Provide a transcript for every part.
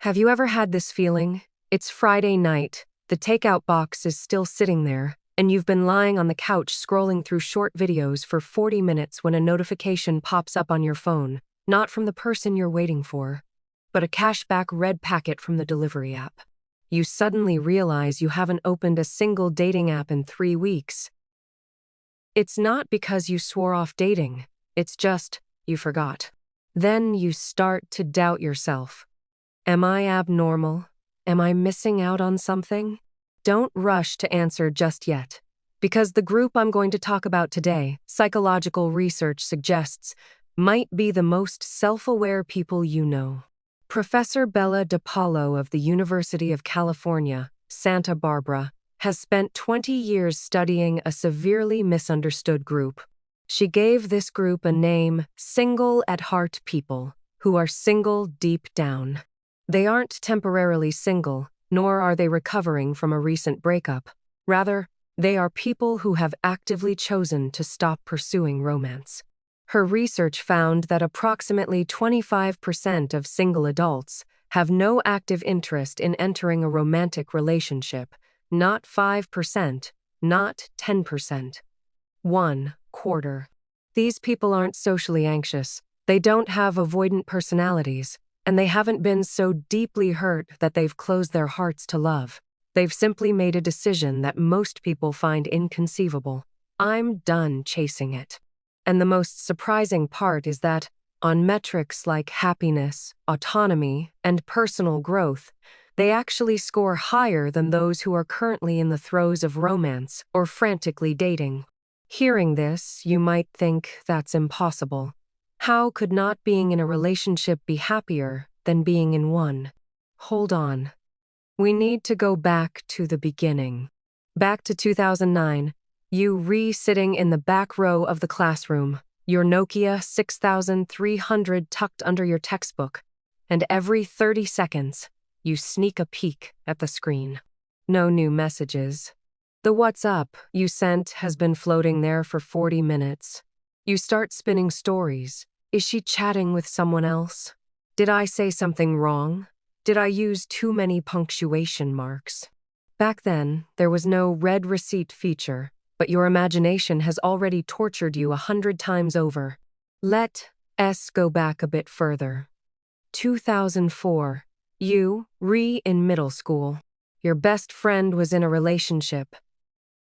Have you ever had this feeling? It's Friday night, the takeout box is still sitting there, and you've been lying on the couch scrolling through short videos for 40 minutes when a notification pops up on your phone, not from the person you're waiting for, but a cashback red packet from the delivery app. You suddenly realize you haven't opened a single dating app in 3 weeks. It's not because you swore off dating, it's just you forgot. Then you start to doubt yourself. Am I abnormal? Am I missing out on something? Don't rush to answer just yet, because the group I'm going to talk about today, psychological research suggests, might be the most self-aware people you know. Professor Bella DePaulo of the University of California, Santa Barbara, has spent 20 years studying a severely misunderstood group. She gave this group a name, single-at-heart people, who are single deep down. They aren't temporarily single, nor are they recovering from a recent breakup. Rather, they are people who have actively chosen to stop pursuing romance. Her research found that approximately 25% of single adults have no active interest in entering a romantic relationship, not 5%, not 10%. 1/4. These people aren't socially anxious, they don't have avoidant personalities, and they haven't been so deeply hurt that they've closed their hearts to love. They've simply made a decision that most people find inconceivable. I'm done chasing it. And the most surprising part is that, on metrics like happiness, autonomy, and personal growth, they actually score higher than those who are currently in the throes of romance or frantically dating. Hearing this, you might think that's impossible. How could not being in a relationship be happier than being in one? Hold on. We need to go back to the beginning. Back to 2009, you sitting in the back row of the classroom, your Nokia 6300 tucked under your textbook, and every 30 seconds, you sneak a peek at the screen. No new messages. The "what's up" you sent has been floating there for 40 minutes. You start spinning stories. Is she chatting with someone else? Did I say something wrong? Did I use too many punctuation marks? Back then, there was no read receipt feature, but your imagination has already tortured you 100 times over. Let's go back a bit further. 2004. You, in middle school. Your best friend was in a relationship.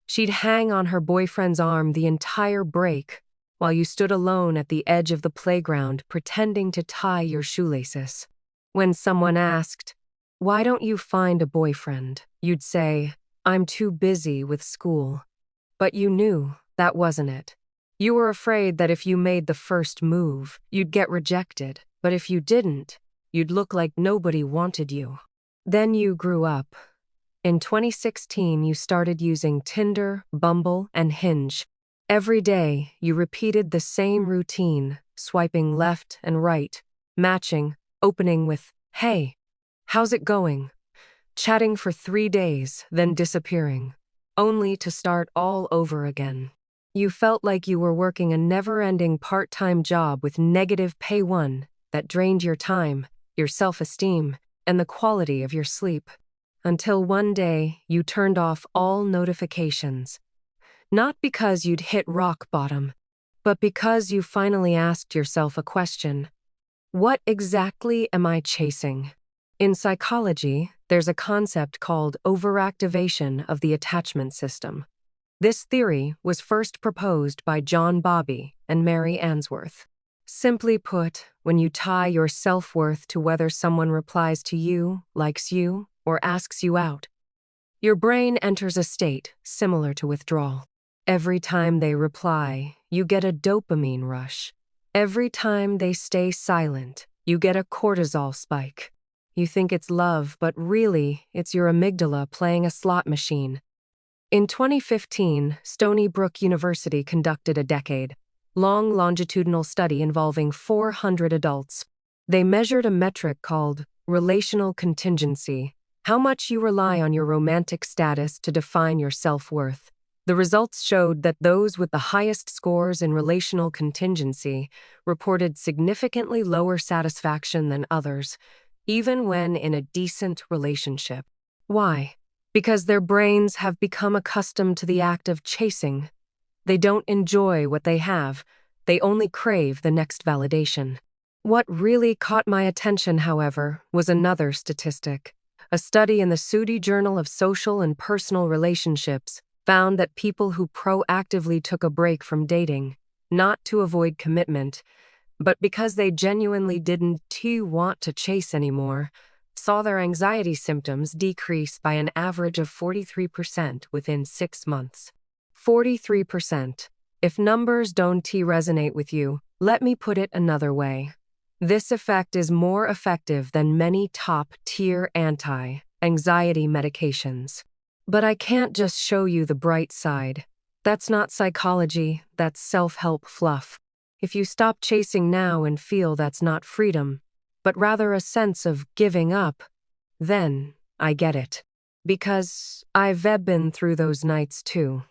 She'd hang on her boyfriend's arm the entire break, while you stood alone at the edge of the playground pretending to tie your shoelaces. When someone asked, "Why don't you find a boyfriend?" you'd say, "I'm too busy with school." But you knew that wasn't it. You were afraid that if you made the first move, you'd get rejected, but if you didn't, you'd look like nobody wanted you. Then you grew up. In 2016, you started using Tinder, Bumble, and Hinge. Every day, you repeated the same routine, swiping left and right, matching, opening with, "Hey, how's it going?" Chatting for 3 days, then disappearing, only to start all over again. You felt like you were working a never-ending part-time job with negative pay that drained your time, your self-esteem, and the quality of your sleep. Until one day, you turned off all notifications. Not because you'd hit rock bottom, but because you finally asked yourself a question. What exactly am I chasing? In psychology, there's a concept called overactivation of the attachment system. This theory was first proposed by John Bowlby and Mary Ainsworth. Simply put, when you tie your self-worth to whether someone replies to you, likes you, or asks you out, your brain enters a state similar to withdrawal. Every time they reply, you get a dopamine rush. Every time they stay silent, you get a cortisol spike. You think it's love, but really, it's your amygdala playing a slot machine. In 2015, Stony Brook University conducted a decade-long longitudinal study involving 400 adults. They measured a metric called relational contingency, how much you rely on your romantic status to define your self-worth. The results showed that those with the highest scores in relational contingency reported significantly lower satisfaction than others, even when in a decent relationship. Why? Because their brains have become accustomed to the act of chasing. They don't enjoy what they have, they only crave the next validation. What really caught my attention, however, was another statistic. A study in the Saudi Journal of Social and Personal Relationships found that people who proactively took a break from dating, not to avoid commitment, but because they genuinely didn't want to chase anymore, saw their anxiety symptoms decrease by an average of 43% within 6 months. 43%. If numbers don't resonate with you, let me put it another way. This effect is more effective than many top-tier anti-anxiety medications. But I can't just show you the bright side. That's not psychology, that's self-help fluff. If you stop chasing now and feel that's not freedom, but rather a sense of giving up, then I get it. Because I've been through those nights too.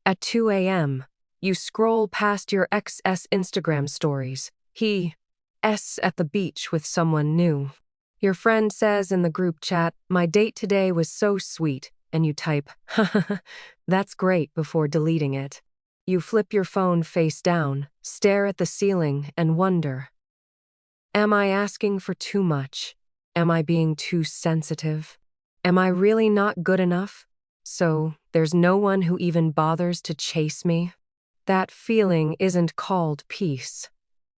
At 2 a.m., you scroll past your ex's Instagram stories. He's at the beach with someone new. Your friend says in the group chat, "My date today was so sweet," and you type, "Haha, that's great," before deleting it. You flip your phone face down, stare at the ceiling, and wonder, am I asking for too much? Am I being too sensitive? Am I really not good enough? So there's no one who even bothers to chase me? That feeling isn't called peace.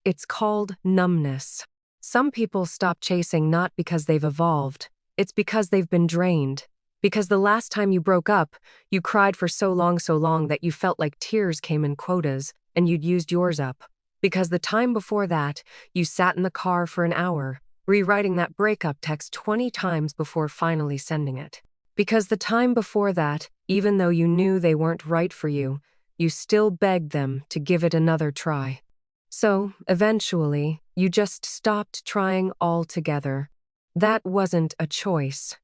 It's called numbness. Some people stop chasing not because they've evolved, it's because they've been drained. Because the last time you broke up, you cried for so long that you felt like tears came in quotas, and you'd used yours up. Because the time before that, you sat in the car for an hour, rewriting that breakup text 20 times before finally sending it. Because the time before that, even though you knew they weren't right for you still begged them to give it another try. So, eventually, you just stopped trying altogether. That wasn't a choice.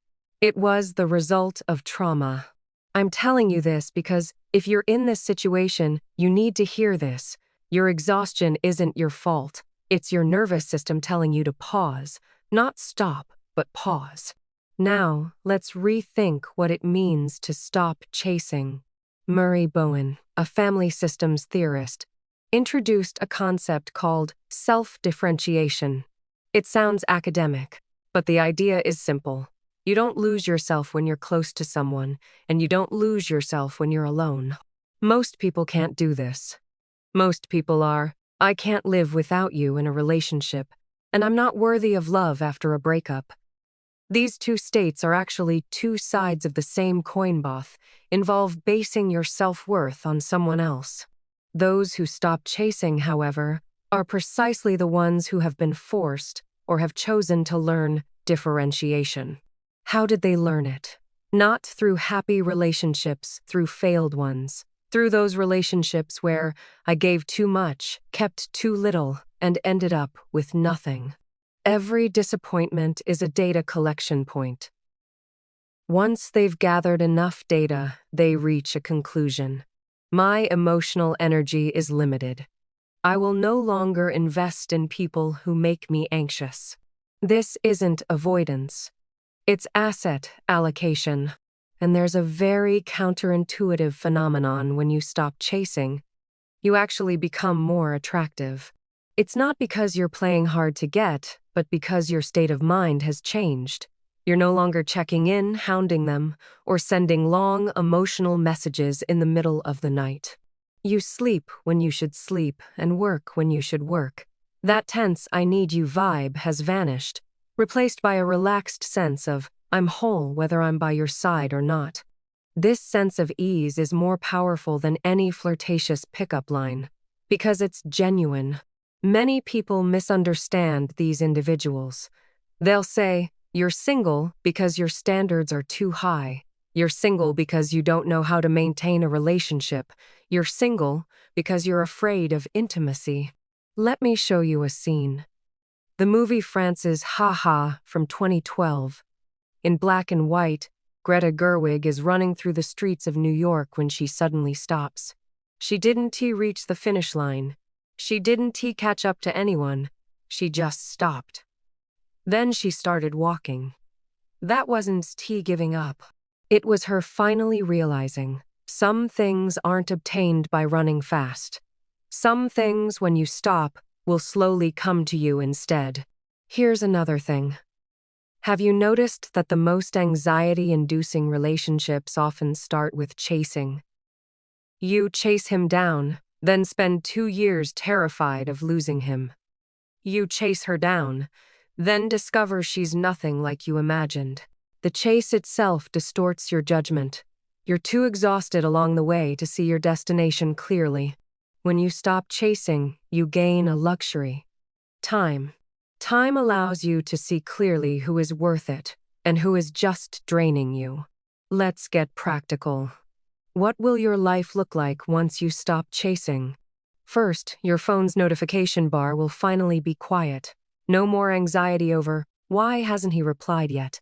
It was the result of trauma. I'm telling you this because if you're in this situation, you need to hear this. Your exhaustion isn't your fault. It's your nervous system telling you to pause. Not stop, but pause. Now, let's rethink what it means to stop chasing. Murray Bowen, a family systems theorist, introduced a concept called self-differentiation. It sounds academic, but the idea is simple. You don't lose yourself when you're close to someone, and you don't lose yourself when you're alone. Most people can't do this. Most people are, I can't live without you in a relationship, and I'm not worthy of love after a breakup. These two states are actually two sides of the same coin. Both involve basing your self-worth on someone else. Those who stop chasing, however, are precisely the ones who have been forced or have chosen to learn differentiation. How did they learn it? Not through happy relationships, through failed ones. Through those relationships where I gave too much, kept too little, and ended up with nothing. Every disappointment is a data collection point. Once they've gathered enough data, they reach a conclusion. My emotional energy is limited. I will no longer invest in people who make me anxious. This isn't avoidance. It's asset allocation. And there's a very counterintuitive phenomenon when you stop chasing. You actually become more attractive. It's not because you're playing hard to get, but because your state of mind has changed. You're no longer checking in, hounding them, or sending long, emotional messages in the middle of the night. You sleep when you should sleep and work when you should work. That tense "I need you" vibe has vanished, replaced by a relaxed sense of I'm whole whether I'm by your side or not. This sense of ease is more powerful than any flirtatious pickup line, because it's genuine. Many people misunderstand these individuals. They'll say, you're single because your standards are too high. You're single because you don't know how to maintain a relationship. You're single because you're afraid of intimacy. Let me show you a scene. The movie France's Ha Ha from 2012. In black and white, Greta Gerwig is running through the streets of New York when she suddenly stops. She didn't reach the finish line. She didn't catch up to anyone. She just stopped. Then she started walking. That wasn't T giving up. It was her finally realizing some things aren't obtained by running fast. Some things, when you stop, will slowly come to you instead. Here's another thing. Have you noticed that the most anxiety-inducing relationships often start with chasing? You chase him down, then spend 2 years terrified of losing him. You chase her down, then discover she's nothing like you imagined. The chase itself distorts your judgment. You're too exhausted along the way to see your destination clearly. When you stop chasing, you gain a luxury. Time. Time allows you to see clearly who is worth it and who is just draining you. Let's get practical. What will your life look like once you stop chasing? First, your phone's notification bar will finally be quiet. No more anxiety over, why hasn't he replied yet?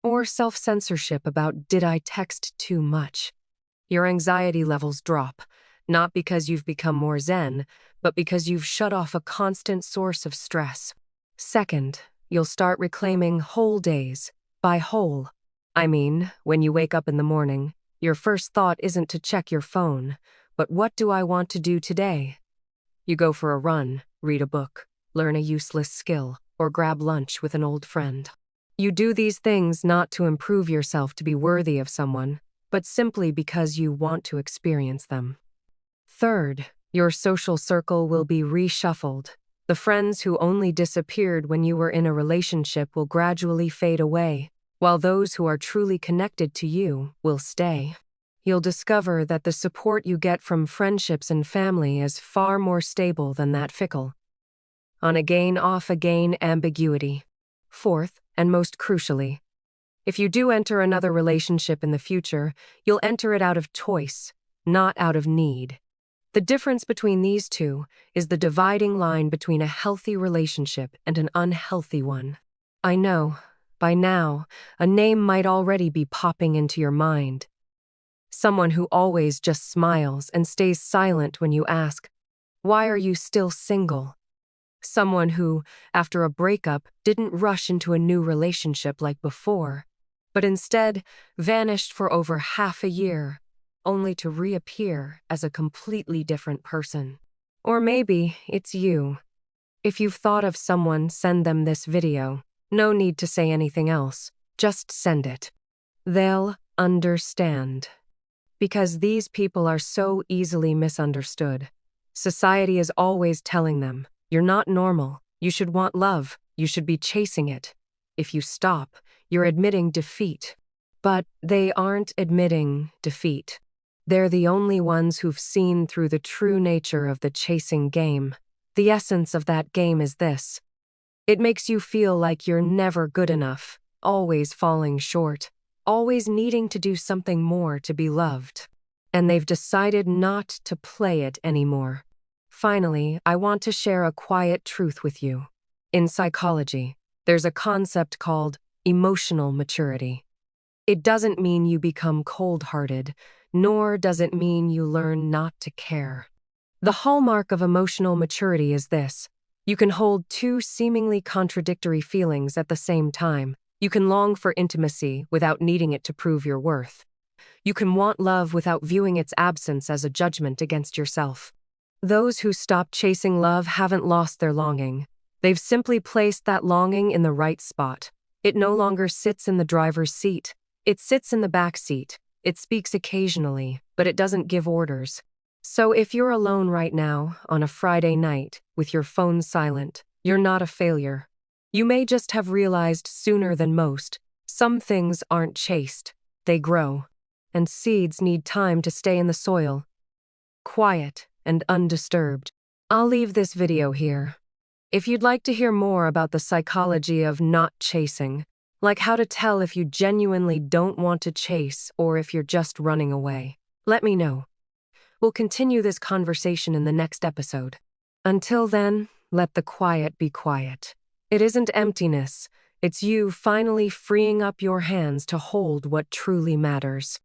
Or self-censorship about, did I text too much? Your anxiety levels drop, not because you've become more zen, but because you've shut off a constant source of stress. Second, you'll start reclaiming whole days. By whole, I mean, when you wake up in the morning, your first thought isn't to check your phone, but what do I want to do today? You go for a run, read a book, learn a useless skill, or grab lunch with an old friend. You do these things not to improve yourself to be worthy of someone, but simply because you want to experience them. Third, your social circle will be reshuffled. The friends who only disappeared when you were in a relationship will gradually fade away, while those who are truly connected to you will stay. You'll discover that the support you get from friendships and family is far more stable than that fickle, on-again, off-again ambiguity. Fourth, and most crucially, if you do enter another relationship in the future, you'll enter it out of choice, not out of need. The difference between these two is the dividing line between a healthy relationship and an unhealthy one. I know, by now, a name might already be popping into your mind. Someone who always just smiles and stays silent when you ask, "Why are you still single?" Someone who, after a breakup, didn't rush into a new relationship like before, but instead vanished for over half a year, only to reappear as a completely different person. Or maybe it's you. If you've thought of someone, send them this video. No need to say anything else. Just send it. They'll understand. Because these people are so easily misunderstood. Society is always telling them, you're not normal, you should want love, you should be chasing it. If you stop, you're admitting defeat. But they aren't admitting defeat. They're the only ones who've seen through the true nature of the chasing game. The essence of that game is this. It makes you feel like you're never good enough, always falling short, always needing to do something more to be loved. And they've decided not to play it anymore. Finally, I want to share a quiet truth with you. In psychology, there's a concept called emotional maturity. It doesn't mean you become cold-hearted, nor does it mean you learn not to care. The hallmark of emotional maturity is this. You can hold two seemingly contradictory feelings at the same time. You can long for intimacy without needing it to prove your worth. You can want love without viewing its absence as a judgment against yourself. Those who stop chasing love haven't lost their longing. They've simply placed that longing in the right spot. It no longer sits in the driver's seat. It sits in the back seat. It speaks occasionally, but it doesn't give orders. So if you're alone right now, on a Friday night, with your phone silent, you're not a failure. You may just have realized sooner than most, some things aren't chased, they grow. And seeds need time to stay in the soil, quiet and undisturbed. I'll leave this video here. If you'd like to hear more about the psychology of not chasing, like how to tell if you genuinely don't want to chase or if you're just running away, let me know. We'll continue this conversation in the next episode. Until then, let the quiet be quiet. It isn't emptiness, it's you finally freeing up your hands to hold what truly matters.